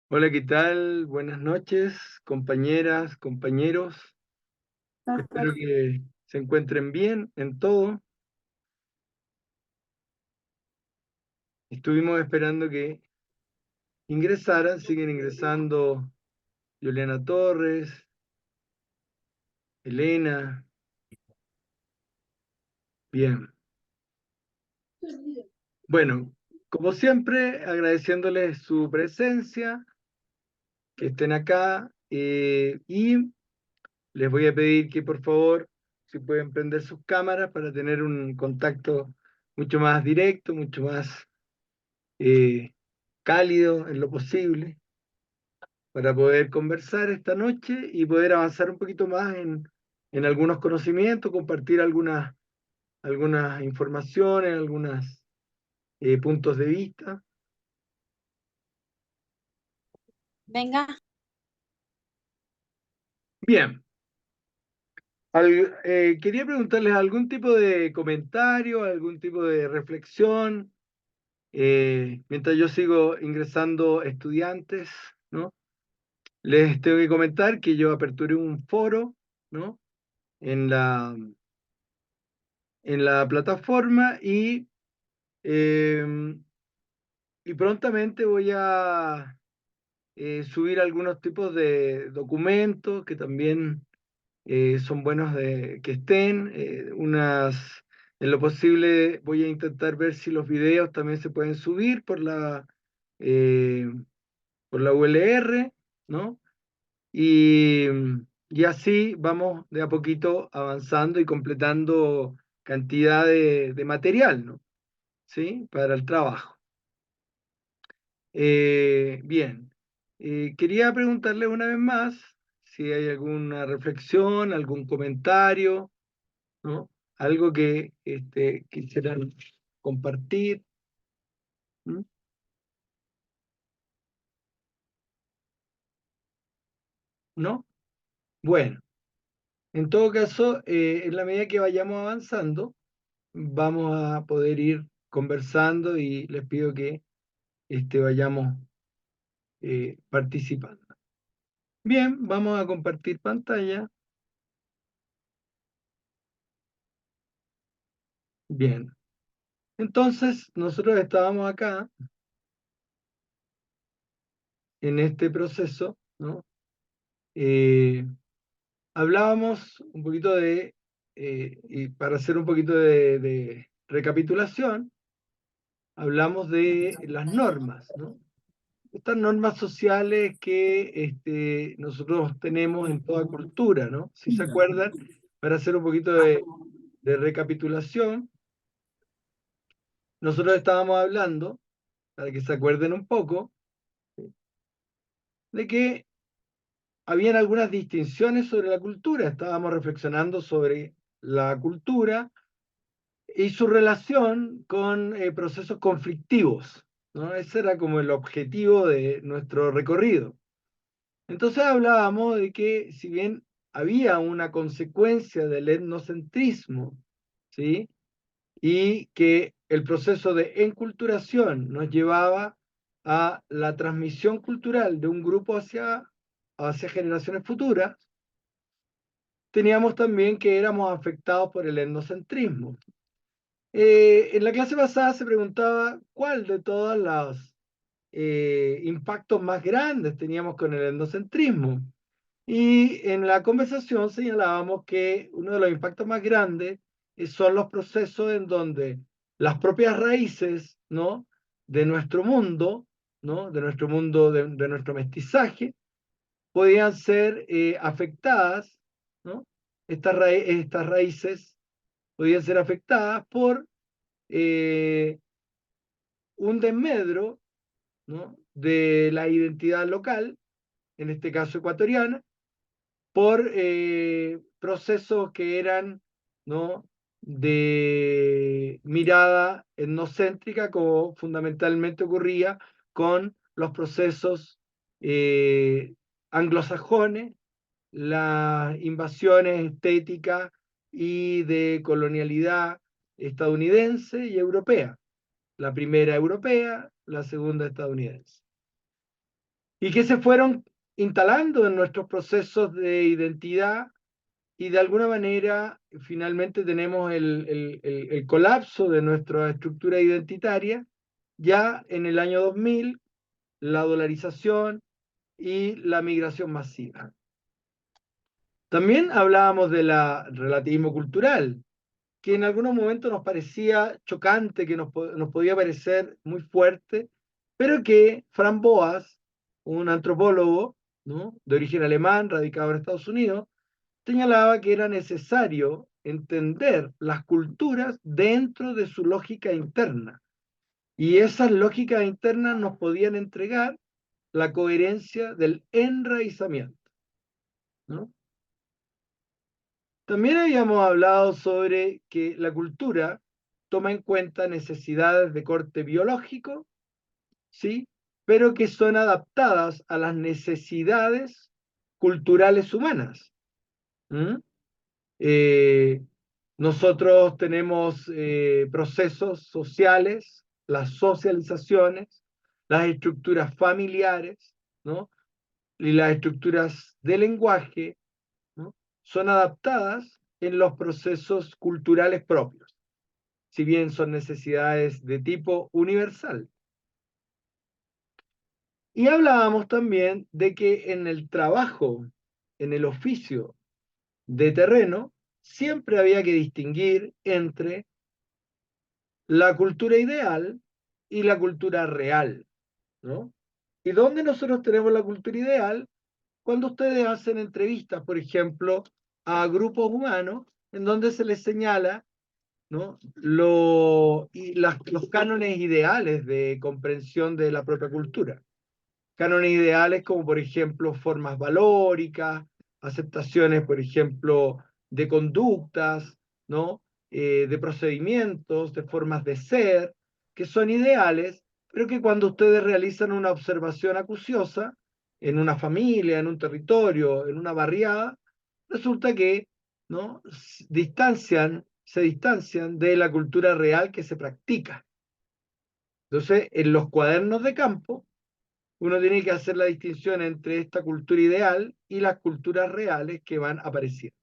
Hola, ¿qué tal? Buenas noches, compañeras, compañeros. Espero que se encuentren bien en todo. Estuvimos esperando que ingresaran, siguen ingresando Juliana Torres, Elena. Bien. Bueno, como siempre, agradeciéndoles su presencia, que estén acá, y les voy a pedir que por favor, si pueden prender sus cámaras para tener un contacto mucho más directo, mucho más cálido en lo posible, para poder conversar esta noche y poder avanzar un poquito más en algunos conocimientos, compartir algunas informaciones, algunos puntos de vista. Venga, Bien, quería preguntarles algún tipo de comentario, algún tipo de reflexión, mientras yo sigo ingresando estudiantes, ¿no? Les tengo que comentar que yo aperturé un foro, ¿no? en la, en la plataforma eh, y prontamente voy a subir algunos tipos de documentos que también son buenos de que estén. En lo posible voy a intentar ver si los videos también se pueden subir eh, por la ULR, ¿no? Y, y así vamos de a poquito avanzando y completando cantidad de material, ¿no? ¿Sí? Para el trabajo. Bien. Quería preguntarle una vez más si hay alguna reflexión, algún comentario, ¿no? Algo que quisieran compartir, ¿m? ¿No? Bueno, en todo caso, en la medida que vayamos avanzando, vamos a poder ir conversando y les pido que vayamos participando. Bien, vamos a compartir pantalla. Bien, entonces nosotros estábamos acá en este proceso, ¿no? Eh, Hablábamos un poquito y para hacer un poquito de recapitulación, hablamos de las normas, ¿no? Estas normas sociales que nosotros tenemos en toda cultura, ¿no? Si se acuerdan, para hacer un poquito de recapitulación, nosotros estábamos hablando, para que se acuerden un poco, de que habían algunas distinciones sobre la cultura. Estábamos reflexionando sobre la cultura y su relación con procesos conflictivos, ¿no? Ese era como el objetivo de nuestro recorrido. Entonces hablábamos de que si bien había una consecuencia del etnocentrismo, ¿sí? Y que el proceso de enculturación nos llevaba a la transmisión cultural de un grupo hacia generaciones futuras, teníamos también que éramos afectados por el etnocentrismo. En la clase pasada se preguntaba cuál de todos los impactos más grandes teníamos con el etnocentrismo. Y en la conversación señalábamos que uno de los impactos más grandes son los procesos en donde las propias raíces, ¿no? de nuestro mundo, ¿no? de nuestro mestizaje, podían ser afectadas, ¿no? Estas raíces podían ser afectadas por eh, un desmedro, ¿no? de la identidad local, en este caso ecuatoriana, por procesos que eran, ¿no? de mirada etnocéntrica, como fundamentalmente ocurría con los procesos anglosajones, las invasiones estéticas y de colonialidad estadounidense y europea. La primera europea, la segunda estadounidense. y que se fueron instalando en nuestros procesos de identidad y de alguna manera finalmente tenemos el colapso de nuestra estructura identitaria ya en el año 2000, la dolarización y la migración masiva. También hablábamos del relativismo cultural, que en algunos momentos nos parecía chocante, que nos podía parecer muy fuerte, pero que Franz Boas, un antropólogo, ¿no?, de origen alemán, radicado en Estados Unidos, señalaba que era necesario entender las culturas dentro de su lógica interna. Y esas lógicas internas nos podían entregar la coherencia del enraizamiento, ¿no? También habíamos hablado sobre que la cultura toma en cuenta necesidades de corte biológico, ¿sí?, pero que son adaptadas a las necesidades culturales humanas. ¿Mm? Eh, Nosotros tenemos procesos sociales, las socializaciones, las estructuras familiares, ¿no?, y las estructuras de lenguaje, ¿no?, son adaptadas en los procesos culturales propios, si bien son necesidades de tipo universal. Y hablábamos también de que en el trabajo, en el oficio de terreno, siempre había que distinguir entre la cultura ideal y la cultura real, ¿no? ¿Y dónde nosotros tenemos la cultura ideal? Cuando ustedes hacen entrevistas, por ejemplo, a grupos humanos, en donde se les señala, ¿no?, los cánones ideales de comprensión de la propia cultura. Cánones ideales como, por ejemplo, formas valóricas, aceptaciones, por ejemplo, de conductas, ¿no?, de procedimientos, de formas de ser, que son ideales, pero que cuando ustedes realizan una observación acuciosa en una familia, en un territorio, en una barriada, resulta que, ¿no?, se distancian de la cultura real que se practica. Entonces, en los cuadernos de campo, uno tiene que hacer la distinción entre esta cultura ideal y las culturas reales que van apareciendo.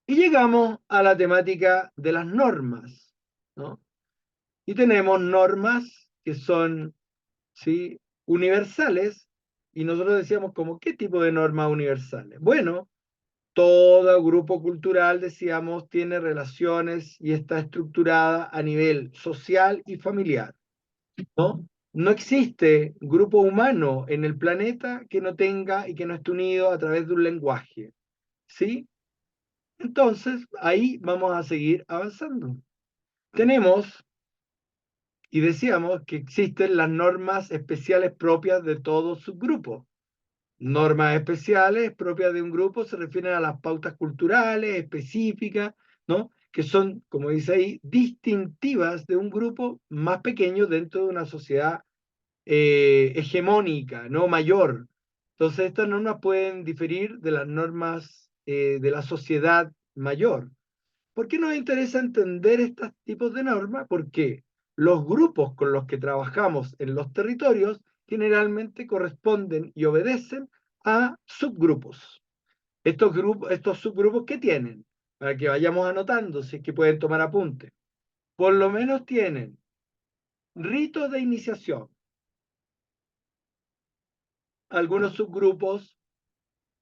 Y llegamos a la temática de las normas, ¿no? Y tenemos normas que son, ¿sí?, universales, y nosotros decíamos como, ¿qué tipo de normas universales? Bueno, todo grupo cultural, decíamos, tiene relaciones y está estructurada a nivel social y familiar, ¿no? No existe grupo humano en el planeta que no tenga y que no esté unido a través de un lenguaje, ¿sí? Entonces, ahí vamos a seguir avanzando. Tenemos, y decíamos, que existen las normas especiales propias de todo subgrupo. Normas especiales propias de un grupo se refieren a las pautas culturales específicas, ¿no?, que son, como dice ahí, distintivas de un grupo más pequeño dentro de una sociedad hegemónica, no mayor. Entonces, estas normas pueden diferir de las normas de la sociedad mayor. ¿Por qué nos interesa entender estos tipos de normas? Porque los grupos con los que trabajamos en los territorios generalmente corresponden y obedecen a subgrupos. Estos subgrupos, ¿qué tienen? Para que vayamos anotando, si es que pueden tomar apunte. Por lo menos tienen ritos de iniciación. Algunos subgrupos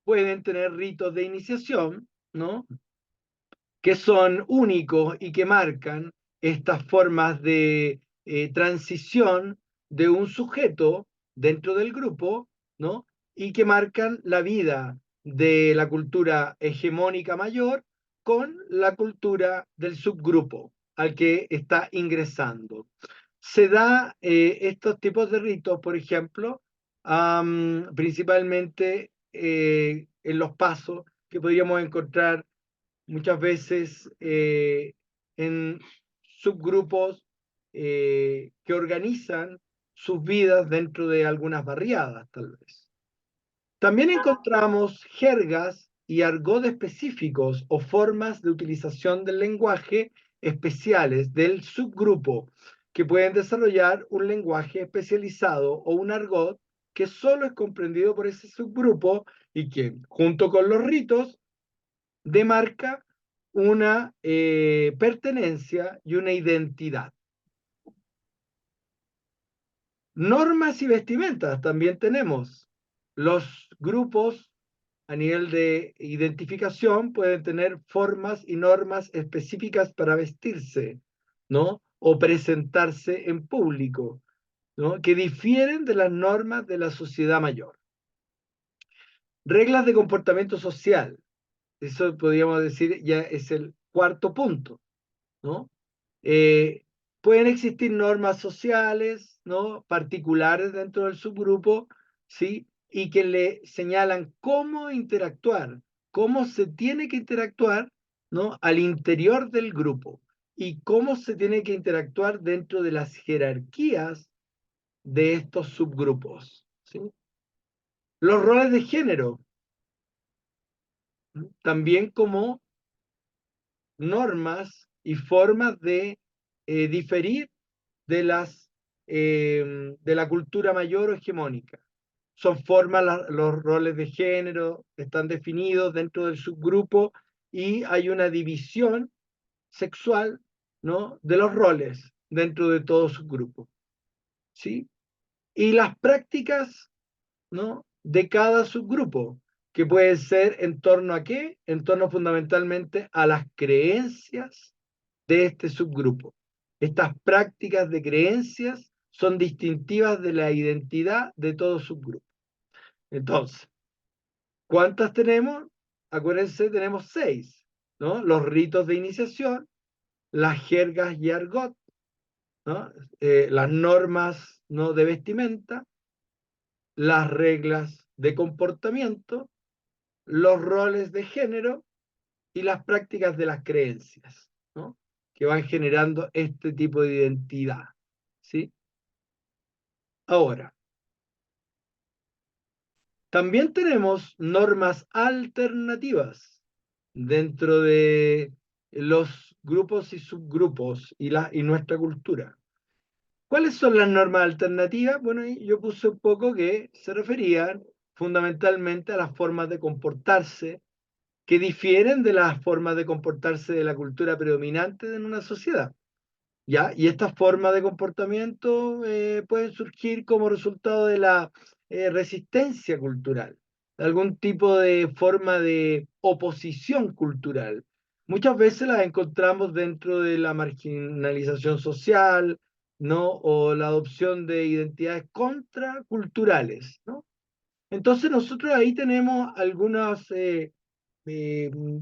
pueden tener ritos de iniciación, ¿no?, que son únicos y que marcan estas formas de transición de un sujeto dentro del grupo, ¿no?, y que marcan la vida de la cultura hegemónica mayor con la cultura del subgrupo al que está ingresando. Se da estos tipos de ritos, por ejemplo, principalmente en los pasos que podríamos encontrar muchas veces en subgrupos que organizan sus vidas dentro de algunas barriadas, tal vez. También encontramos jergas y argot específicos o formas de utilización del lenguaje especiales del subgrupo. que pueden desarrollar un lenguaje especializado o un argot que solo es comprendido por ese subgrupo y que, junto con los ritos, demarca una pertenencia y una identidad. Normas y vestimentas también tenemos. Los grupos a nivel de identificación pueden tener formas y normas específicas para vestirse, ¿no? O presentarse en público, ¿no? Que difieren de las normas de la sociedad mayor. Reglas de comportamiento social. Eso podríamos decir ya es el cuarto punto, ¿no? Eh, Pueden existir normas sociales, ¿no? Particulares dentro del subgrupo, ¿sí? Y que le señalan cómo interactuar, cómo se tiene que interactuar, ¿no? Al interior del grupo y cómo se tiene que interactuar dentro de las jerarquías de estos subgrupos, ¿sí? Los roles de género, ¿no? También como normas y formas de diferir de de la cultura mayor o hegemónica. Son formas, los roles de género están definidos dentro del subgrupo y hay una división sexual, ¿no? De los roles dentro de todo subgrupo, ¿sí? Y las prácticas, ¿no? De cada subgrupo, que pueden ser en torno a qué, en torno fundamentalmente a las creencias de este subgrupo. Estas prácticas de creencias son distintivas de la identidad de todo subgrupo. Entonces, ¿cuántas tenemos? Acuérdense, tenemos 6, ¿no? Los ritos de iniciación, las jergas y argot, ¿no? Las normas, ¿no? De vestimenta, las reglas de comportamiento, los roles de género y las prácticas de las creencias, ¿no? Que van generando este tipo de identidad, ¿sí? Ahora, también tenemos normas alternativas dentro de los grupos y subgrupos y nuestra cultura. ¿Cuáles son las normas alternativas? Bueno, yo puse un poco que se referían fundamentalmente a las formas de comportarse que difieren de las formas de comportarse de la cultura predominante en una sociedad. ¿Ya? Y estas formas de comportamiento pueden surgir como resultado de la resistencia cultural, de algún tipo de forma de oposición cultural. Muchas veces las encontramos dentro de la marginalización social, ¿no? O la adopción de identidades contraculturales, ¿no? Entonces nosotros ahí tenemos algunos eh,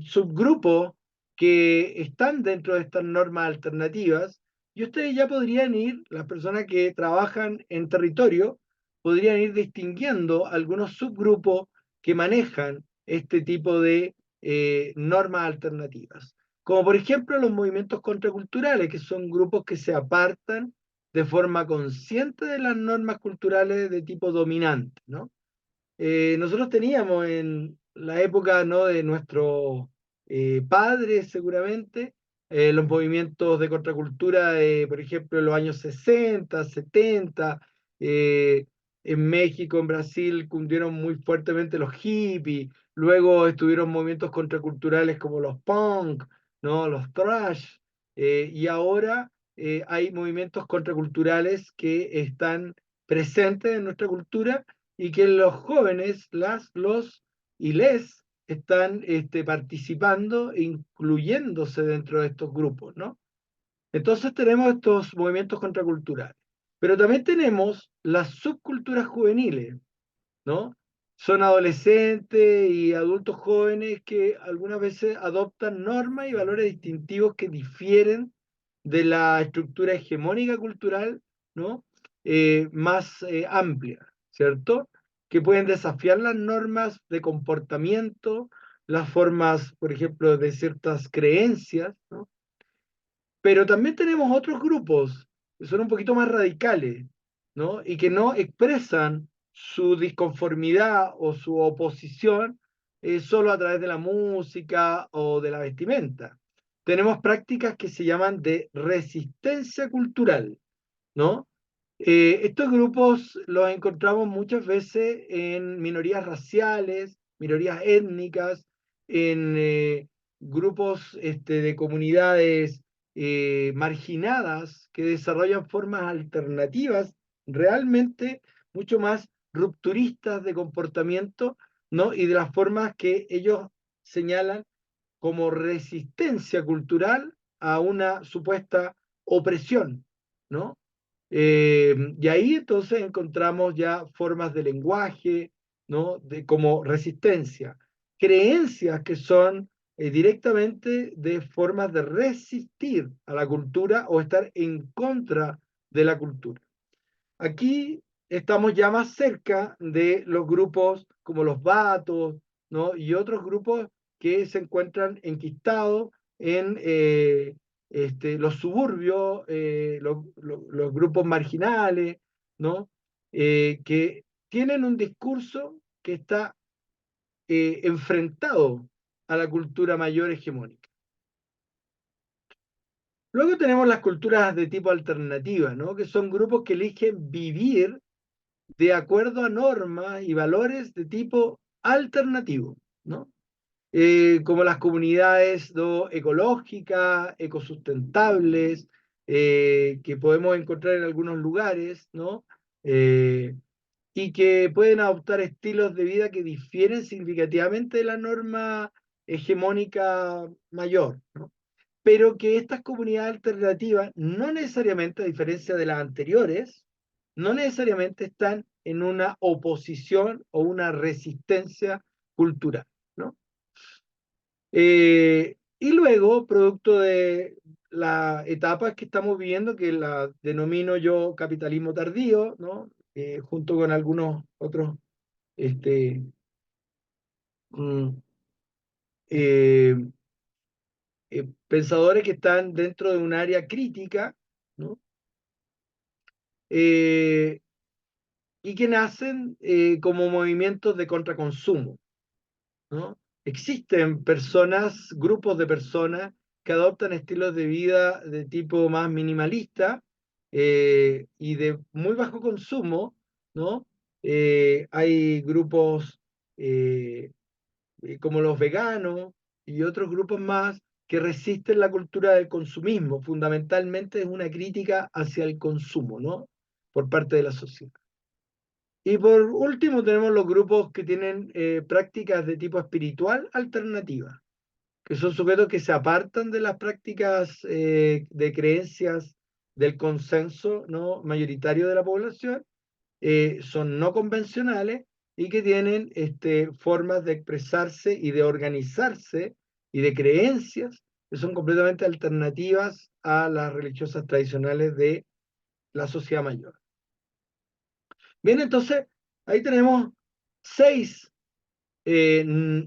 subgrupos que están dentro de estas normas alternativas y ustedes ya podrían ir, las personas que trabajan en territorio, podrían ir distinguiendo algunos subgrupos que manejan este tipo de normas alternativas. Como por ejemplo los movimientos contraculturales, que son grupos que se apartan de forma consciente de las normas culturales de tipo dominante, ¿no? Nosotros teníamos en la época, ¿no? De nuestros padres, seguramente, los movimientos de contracultura, por ejemplo, en los años 60, 70, en México, en Brasil, cundieron muy fuertemente los hippies, luego estuvieron movimientos contraculturales como los punk, ¿no? Los thrash, y ahora hay movimientos contraculturales que están presentes en nuestra cultura y que los jóvenes, los y les están participando e incluyéndose dentro de estos grupos, ¿no? Entonces tenemos estos movimientos contraculturales, pero también tenemos las subculturas juveniles, ¿no? Son adolescentes y adultos jóvenes que algunas veces adoptan normas y valores distintivos que difieren de la estructura hegemónica cultural, ¿no? Más amplia, ¿cierto? Que pueden desafiar las normas de comportamiento, las formas, por ejemplo, de ciertas creencias, ¿no? Pero también tenemos otros grupos que son un poquito más radicales, ¿no? Y que no expresan su disconformidad o su oposición solo a través de la música o de la vestimenta. Tenemos prácticas que se llaman de resistencia cultural, ¿no? Estos grupos los encontramos muchas veces en minorías raciales, minorías étnicas, en grupos de comunidades marginadas que desarrollan formas alternativas realmente mucho más rupturistas de comportamiento, ¿no? Y de las formas que ellos señalan como resistencia cultural a una supuesta opresión, ¿no? Y ahí entonces encontramos ya formas de lenguaje, ¿no? Como resistencia, creencias que son directamente de formas de resistir a la cultura o estar en contra de la cultura. Aquí estamos ya más cerca de los grupos como los Batos, ¿no? Y otros grupos que se encuentran enquistados en los suburbios, los grupos marginales, ¿no? Que tienen un discurso que está enfrentado a la cultura mayor hegemónica. Luego tenemos las culturas de tipo alternativa, ¿no? Que son grupos que eligen vivir de acuerdo a normas y valores de tipo alternativo, ¿no? Como las comunidades, ¿no?, ecológicas, ecosustentables, que podemos encontrar en algunos lugares, ¿no? Y que pueden adoptar estilos de vida que difieren significativamente de la norma hegemónica mayor, ¿no? Pero que estas comunidades alternativas no necesariamente, a diferencia de las anteriores, no necesariamente están en una oposición o una resistencia cultural, ¿no? Y luego, producto de la etapa que estamos viviendo, que la denomino yo capitalismo tardío, ¿no? Junto con algunos otros este, mm, eh, pensadores que están dentro de un área crítica, ¿no? Eh, y que nacen como movimientos de contraconsumo, ¿no? Existen personas, grupos de personas que adoptan estilos de vida de tipo más minimalista y de muy bajo consumo, ¿no? Hay grupos eh, como los veganos y otros grupos más que resisten la cultura del consumismo. Fundamentalmente es una crítica hacia el consumo, ¿no? Por parte de la sociedad. Y por último tenemos los grupos que tienen prácticas de tipo espiritual alternativa, que son sujetos que se apartan de las prácticas de creencias del consenso, ¿no?, mayoritario de la población, son no convencionales y que tienen formas de expresarse y de organizarse y de creencias que son completamente alternativas a las religiosas tradicionales de la sociedad mayor. Bien, entonces ahí tenemos 6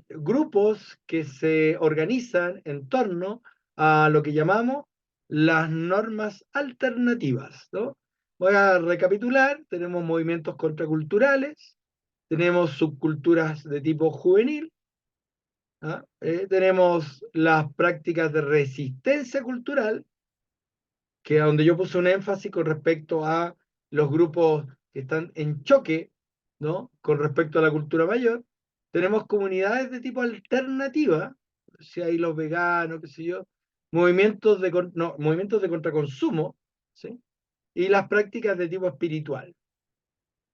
grupos que se organizan en torno a lo que llamamos las normas alternativas, ¿no? Voy a recapitular: tenemos movimientos contraculturales, tenemos subculturas de tipo juvenil, ¿ah? Tenemos las prácticas de resistencia cultural, que es donde yo puse un énfasis con respecto a los grupos que están en choque, ¿no?, con respecto a la cultura mayor. Tenemos comunidades de tipo alternativa, si hay los veganos, qué sé yo, movimientos de contraconsumo, ¿sí? Y las prácticas de tipo espiritual,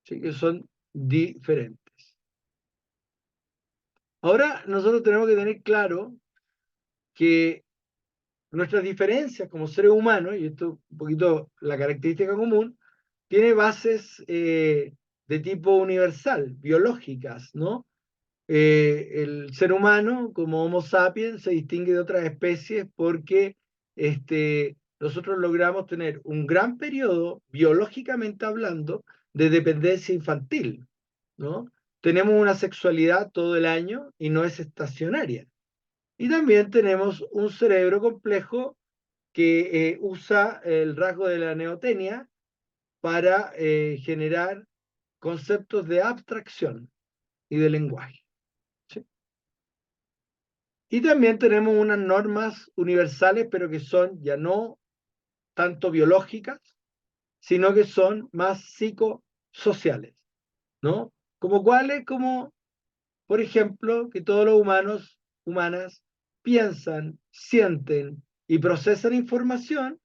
¿sí?, que son diferentes. Ahora nosotros tenemos que tener claro que nuestras diferencias como seres humanos, y esto es un poquito la característica común, tiene bases de tipo universal, biológicas, ¿no? El ser humano, como Homo sapiens, se distingue de otras especies porque nosotros logramos tener un gran periodo, biológicamente hablando, de dependencia infantil, ¿no? Tenemos una sexualidad todo el año y no es estacionaria. Y también tenemos un cerebro complejo que usa el rasgo de la neotenia para generar conceptos de abstracción y de lenguaje, ¿sí? Y también tenemos unas normas universales, pero que son ya no tanto biológicas, sino que son más psicosociales, ¿no? Como cuáles, como, por ejemplo, que todos los humanas, piensan, sienten y procesan información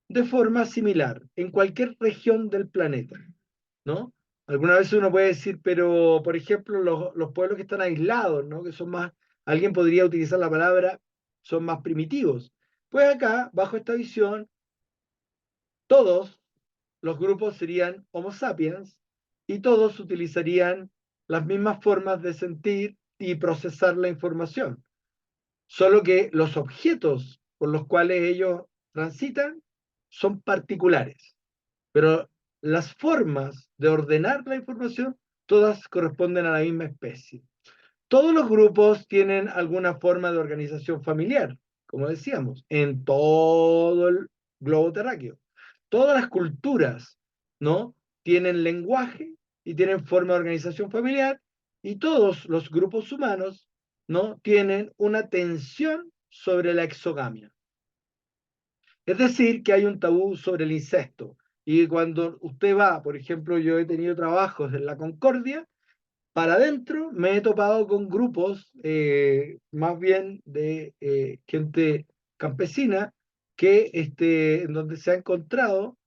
de forma similar en cualquier región del planeta, ¿no? Alguna vez uno puede decir, pero, por ejemplo, los pueblos que están aislados, ¿no? Que son más, alguien podría utilizar la palabra, son más primitivos. Pues acá, bajo esta visión, todos los grupos serían Homo sapiens y todos utilizarían las mismas formas de sentir y procesar la información, solo que los objetos por los cuales ellos transitan son particulares, pero las formas de ordenar la información todas corresponden a la misma especie. Todos los grupos tienen alguna forma de organización familiar, como decíamos, en todo el globo terráqueo. Todas las culturas, ¿no? Tienen lenguaje y tienen forma de organización familiar, y todos los grupos humanos, ¿no? Tienen una tensión sobre la exogamia. Es decir, que hay un tabú sobre el incesto. Y cuando usted va, por ejemplo, yo he tenido trabajos en la Concordia, para adentro me he topado con grupos más bien de gente campesina que en donde se ha encontrado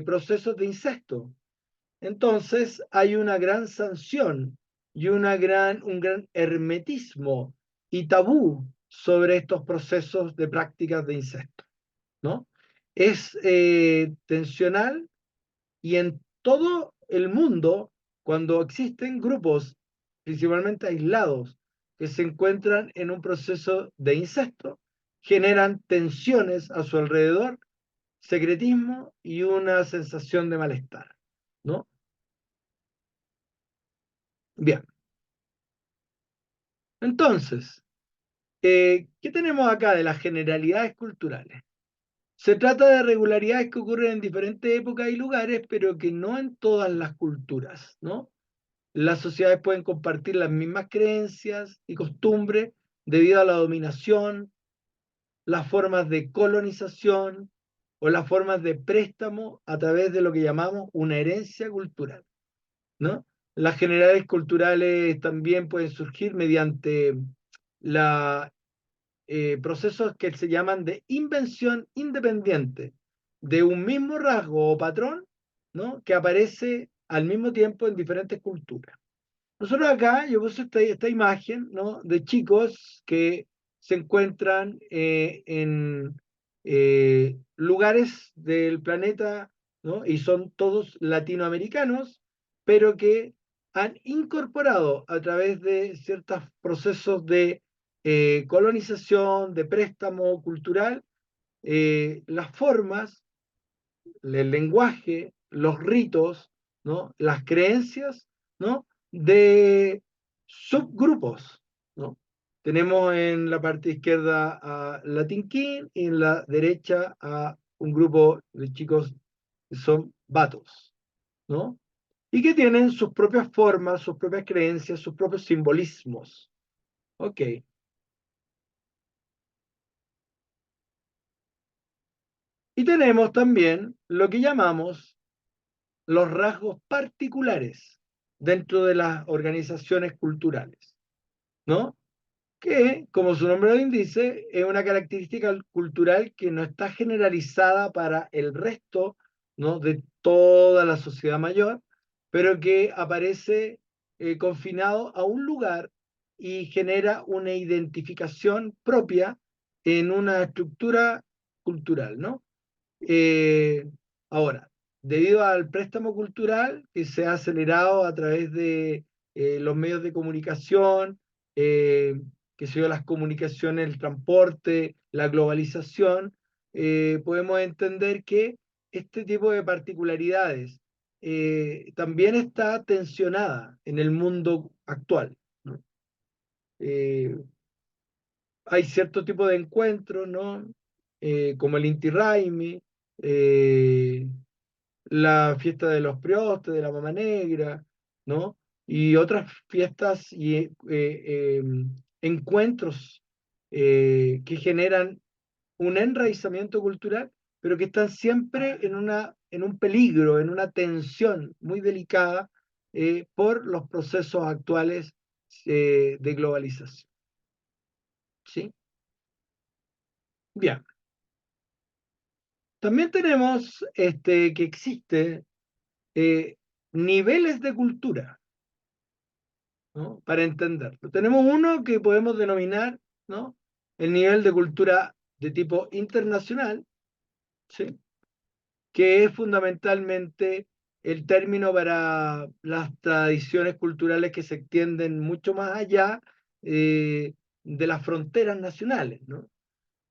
procesos de incesto. Entonces hay una gran sanción y un gran hermetismo y tabú sobre estos procesos de prácticas de incesto, ¿no? Es tensional, y en todo el mundo, cuando existen grupos, principalmente aislados, que se encuentran en un proceso de incesto, generan tensiones a su alrededor, secretismo y una sensación de malestar, ¿no? Bien, entonces, ¿qué tenemos acá de las generalidades culturales? Se trata de regularidades que ocurren en diferentes épocas y lugares, pero que no en todas las culturas, ¿no? Las sociedades pueden compartir las mismas creencias y costumbres debido a la dominación, las formas de colonización o las formas de préstamo a través de lo que llamamos una herencia cultural, ¿no? Las generalidades culturales también pueden surgir mediante la, procesos que se llaman de invención independiente de un mismo rasgo o patrón, ¿no? Que aparece al mismo tiempo en diferentes culturas. Nosotros acá, yo puse esta imagen, ¿no? De chicos que se encuentran en lugares del planeta, ¿no? Y son todos latinoamericanos, pero que han incorporado a través de ciertos procesos de colonización, de préstamo cultural, las formas, el lenguaje, los ritos, ¿no? Las creencias, ¿no? De subgrupos, ¿no? Tenemos en la parte izquierda a Latin King y en la derecha a un grupo de chicos que son vatos, ¿no? Y que tienen sus propias formas, sus propias creencias, sus propios simbolismos. Ok. Y tenemos también lo que llamamos los rasgos particulares dentro de las organizaciones culturales, ¿no? Que, como su nombre lo indica, es una característica cultural que no está generalizada para el resto, ¿no? De toda la sociedad mayor, pero que aparece confinado a un lugar y genera una identificación propia en una estructura cultural, ¿no? Eh, Ahora, debido al préstamo cultural que se ha acelerado a través de los medios de comunicación, que se dio las comunicaciones, el transporte, la globalización, podemos entender que este tipo de particularidades también está tensionada en el mundo actual, ¿no? Eh, Hay cierto tipo de encuentros, ¿no? Como el Inti Raymi, la fiesta de los Priostes, de la Mama Negra, ¿no? Y otras fiestas y encuentros que generan un enraizamiento cultural, pero que están siempre en una en un peligro, en una tensión muy delicada por los procesos actuales de globalización. ¿Sí? Bien. También tenemos que existe niveles de cultura, ¿no? Para entenderlo. Tenemos uno que podemos denominar, ¿no? El nivel de cultura de tipo internacional, ¿sí? Que es fundamentalmente el término para las tradiciones culturales que se extienden mucho más allá de las fronteras nacionales, ¿no?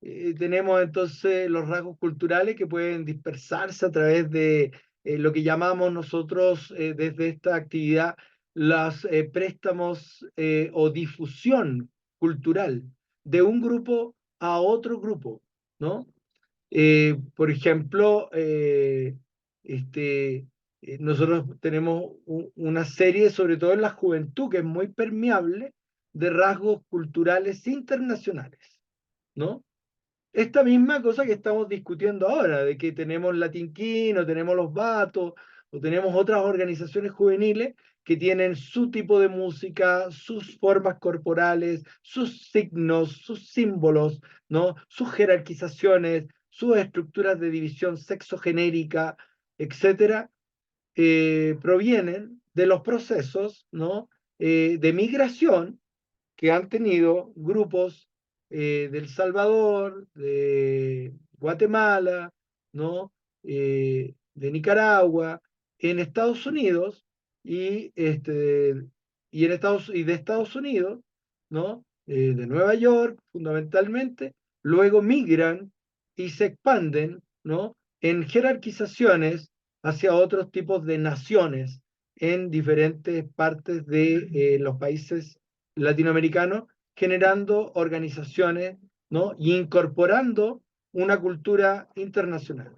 Tenemos entonces los rasgos culturales que pueden dispersarse a través de lo que llamamos nosotros desde esta actividad los préstamos o difusión cultural de un grupo a otro grupo, ¿no? Por ejemplo, nosotros tenemos una serie, sobre todo en la juventud, que es muy permeable, de rasgos culturales internacionales, ¿no? Esta misma cosa que estamos discutiendo ahora, de que tenemos Latinquín, o tenemos los Vatos, o tenemos otras organizaciones juveniles que tienen su tipo de música, sus formas corporales, sus signos, sus símbolos, ¿no? Sus jerarquizaciones, sus estructuras de división sexogenérica, etcétera, provienen de los procesos, ¿no? De migración que han tenido grupos del Salvador, de Guatemala, ¿no? De Nicaragua, en Estados Unidos y de Estados Unidos, ¿no? De Nueva York, fundamentalmente, luego migran y se expanden, ¿no? En jerarquizaciones hacia otros tipos de naciones en diferentes partes de los países latinoamericanos, generando organizaciones, ¿no? Y incorporando una cultura internacional.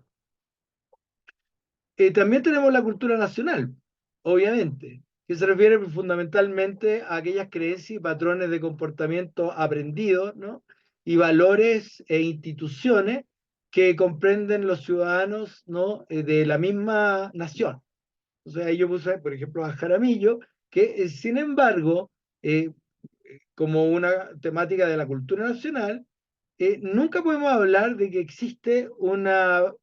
También tenemos la cultura nacional, obviamente, que se refiere fundamentalmente a aquellas creencias y patrones de comportamiento aprendidos, ¿no? Y valores e instituciones que comprenden los ciudadanos, ¿no? De la misma nación. O sea, yo puse, por ejemplo, a Jaramillo, que sin embargo, como una temática de la cultura nacional, nunca podemos hablar de que existe una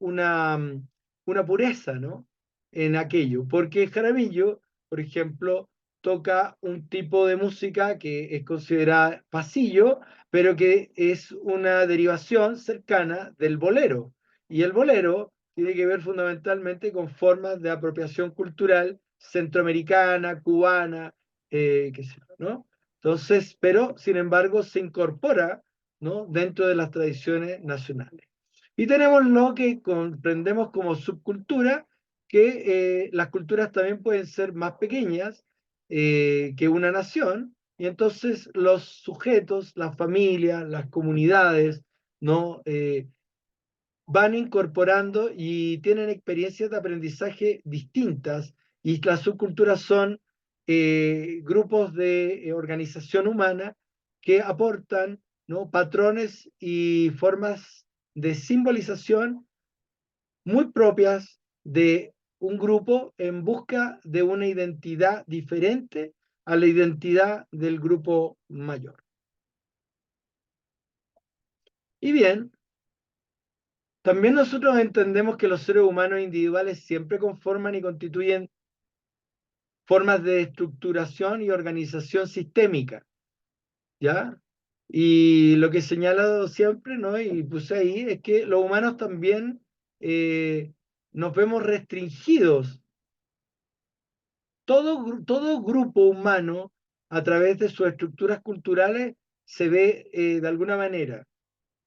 pureza, ¿no? En aquello, porque Jaramillo, por ejemplo, toca un tipo de música que es considerada pasillo, pero que es una derivación cercana del bolero. Y el bolero tiene que ver fundamentalmente con formas de apropiación cultural centroamericana, cubana, qué sé yo, ¿no? Entonces, pero sin embargo se incorpora, ¿no? Dentro de las tradiciones nacionales. Y tenemos lo que comprendemos como subcultura, que las culturas también pueden ser más pequeñas que una nación, y entonces los sujetos, las familias, las comunidades, ¿no? Van incorporando y tienen experiencias de aprendizaje distintas, y las subculturas son grupos de organización humana que aportan, ¿no? Patrones y formas de simbolización muy propias de un grupo en busca de una identidad diferente a la identidad del grupo mayor. Y bien, también nosotros entendemos que los seres humanos individuales siempre conforman y constituyen formas de estructuración y organización sistémica, ¿ya? Y lo que he señalado siempre, ¿no? Y puse ahí, es que los humanos también nos vemos restringidos. Todo grupo humano, a través de sus estructuras culturales, se ve de alguna manera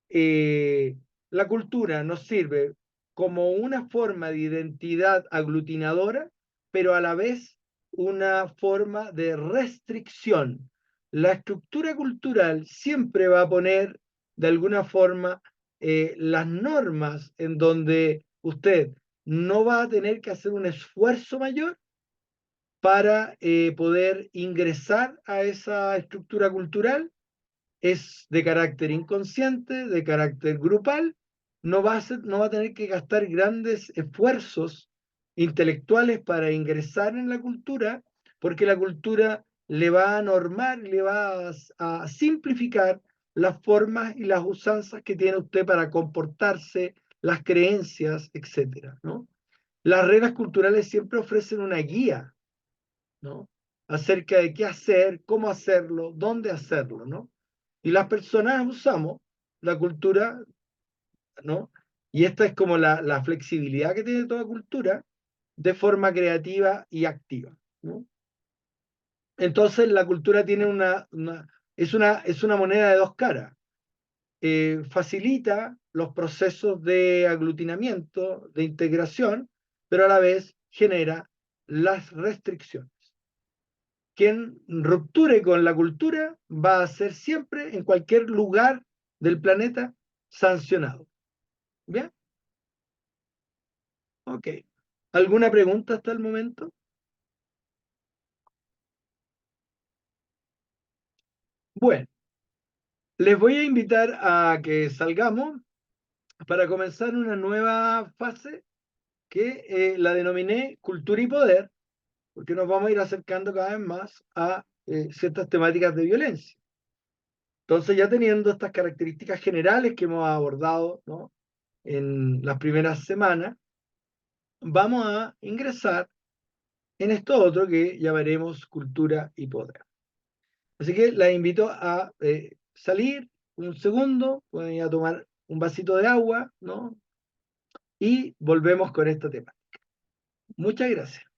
la cultura nos sirve como una forma de identidad aglutinadora, pero a la vez una forma de restricción. La estructura cultural siempre va a poner de alguna forma las normas en donde usted no va a tener que hacer un esfuerzo mayor para poder ingresar a esa estructura cultural. Es de carácter inconsciente, de carácter grupal, no va a tener que gastar grandes esfuerzos intelectuales para ingresar en la cultura, porque la cultura le va a normar, le va a simplificar las formas y las usanzas que tiene usted para comportarse, las creencias, etcétera, ¿no? Las reglas culturales siempre ofrecen una guía, ¿no? Acerca de qué hacer, cómo hacerlo, dónde hacerlo, ¿no? Y las personas usamos la cultura, ¿no? Y esta es como la flexibilidad que tiene toda cultura de forma creativa y activa, ¿no? Entonces la cultura tiene es una moneda de dos caras. Facilita los procesos de aglutinamiento, de integración, pero a la vez genera las restricciones. Quien rupture con la cultura va a ser siempre, en cualquier lugar del planeta, sancionado. ¿Bien? Ok. ¿Alguna pregunta hasta el momento? Bueno, les voy a invitar a que salgamos para comenzar una nueva fase que la denominé Cultura y Poder, porque nos vamos a ir acercando cada vez más a ciertas temáticas de violencia. Entonces, ya teniendo estas características generales que hemos abordado, ¿no?, en las primeras semanas, vamos a ingresar en esto otro que llamaremos cultura y poder. Así que la invito a salir un segundo, pueden ir a tomar un vasito de agua, ¿no? Y volvemos con este tema. Muchas gracias.